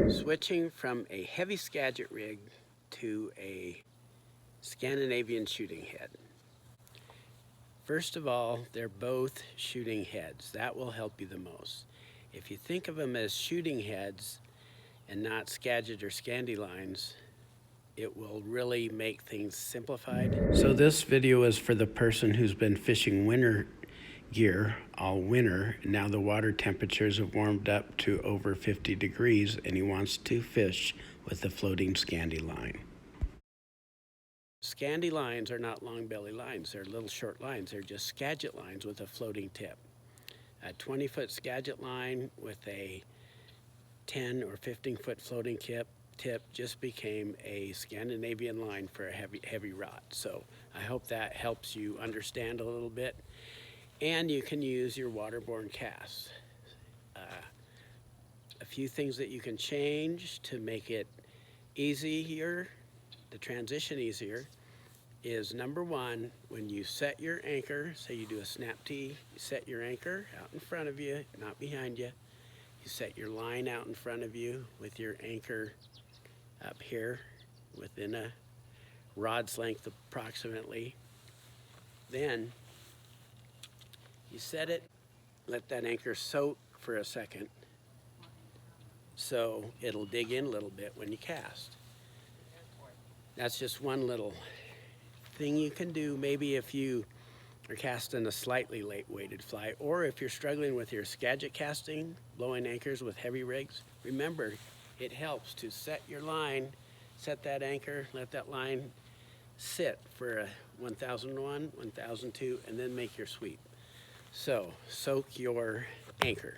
Switching from a heavy Skagit rig to a Scandinavian shooting head. First of all, they're both shooting heads. That will help you the most. If you think of them as shooting heads and not Skagit or Scandi lines, it will really make things simplified. So this video is for the person who's been fishing winter gear all winter. Now the water temperatures have warmed up to over 50 degrees and he wants to fish with a floating Scandi line. Scandi lines are not long belly lines. They're little short lines. They're just Skagit lines with a floating tip. A 20-foot Skagit line with a 10 or 15-foot floating tip just became a Scandinavian line for a heavy rod. So I hope that helps you understand a little bit. And you can use your waterborne casts. A few things that you can change to make it easier, the transition easier, is number one, when you set your anchor, say you do a snap tee, you set your anchor out in front of you, not behind you. You set your line out in front of you with your anchor up here within a rod's length approximately. Then you set it, let that anchor soak for a second so it'll dig in a little bit when you cast. That's just one little thing you can do. Maybe if you are casting a slightly weighted fly, or if you're struggling with your Skagit casting, blowing anchors with heavy rigs, remember it helps to set your line, set that anchor, let that line sit for a 1001, 1002, and then make your sweep. So, soak your anchor.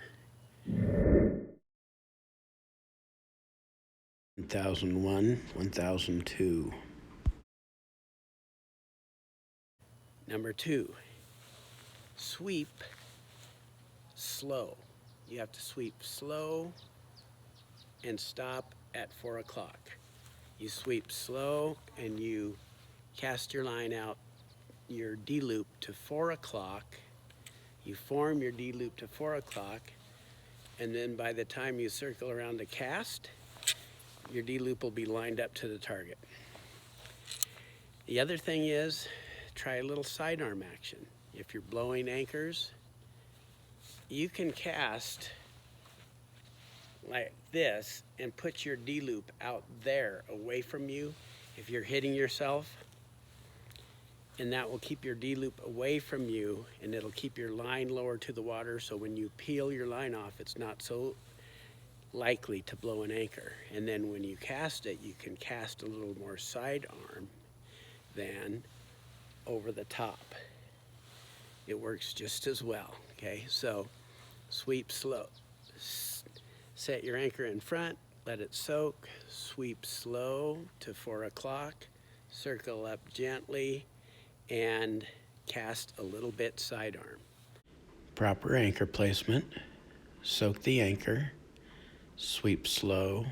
1001, 1002. Number two, sweep slow. You have to sweep slow and stop at 4 o'clock. You sweep slow and you cast your line out, your D-loop to 4 o'clock. You form your D-loop to 4 o'clock, and then by the time you circle around the cast, your D-loop will be lined up to the target. The other thing is, try a little sidearm action. If you're blowing anchors, you can cast like this and put your D-loop out there away from you if you're hitting yourself. And that will keep your D-loop away from you, and it'll keep your line lower to the water, so when you peel your line off, it's not so likely to blow an anchor. And then when you cast it, you can cast a little more sidearm than over the top. It works just as well, okay? So sweep slow. Set your anchor in front, let it soak, sweep slow to 4 o'clock, circle up gently, and cast a little bit sidearm. Proper anchor placement, soak the anchor, sweep slow,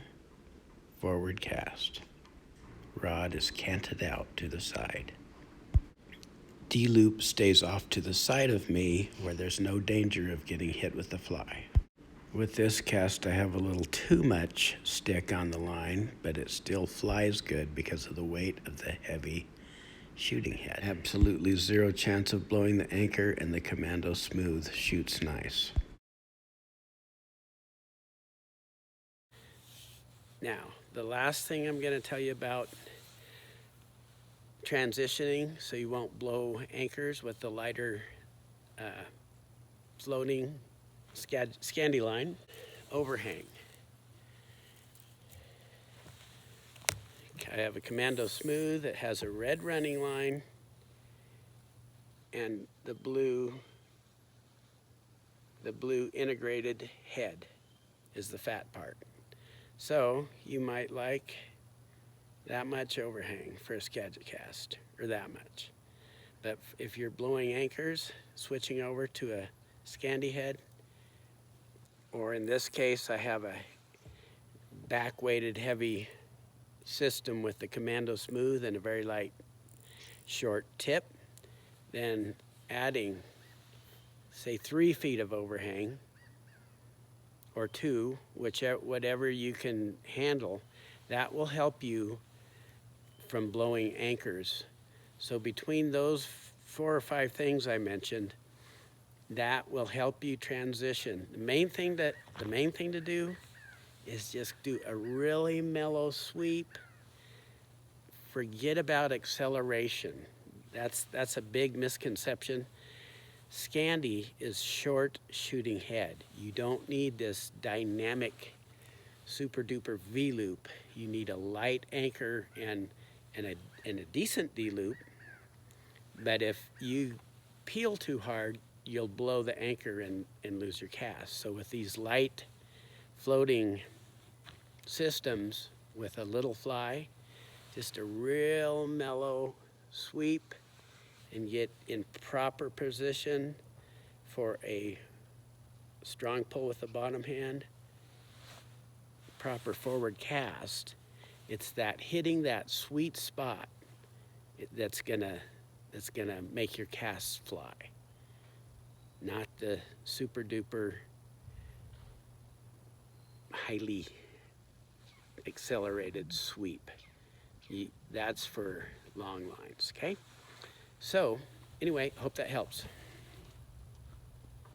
forward cast. Rod is canted out to the side. D-loop stays off to the side of me where there's no danger of getting hit with the fly. With this cast, I have a little too much stick on the line, but it still flies good because of the weight of the heavy shooting head. Absolutely zero chance of blowing the anchor, and the Commando Smooth shoots nice. Now, the last thing I'm going to tell you about transitioning so you won't blow anchors with the lighter floating Scandi line, overhang. I have a Commando Smooth that has a red running line, and the blue integrated head is the fat part. So you might like that much overhang for a Skagit cast, or that much. But if you're blowing anchors, switching over to a Scandi head, or in this case, I have a back-weighted heavy system with the Commando Smooth and a very light short tip, then adding, say, 3 feet of overhang, or two, whatever you can handle, that will help you from blowing anchors. So between those 4 or 5 things I mentioned, that will help you transition. The main thing to do is just do a really mellow sweep. Forget about acceleration. That's a big misconception. Scandi is short shooting head. You don't need this dynamic super duper V-loop. You need a light anchor and a decent D-loop. But if you peel too hard, you'll blow the anchor and lose your cast. So with these light floating systems with a little fly, just a real mellow sweep and get in proper position for a strong pull with the bottom hand, proper forward cast. It's that hitting that sweet spot that's gonna make your casts fly, not the super duper highly accelerated sweep. That's for long lines, okay? So anyway, hope that helps.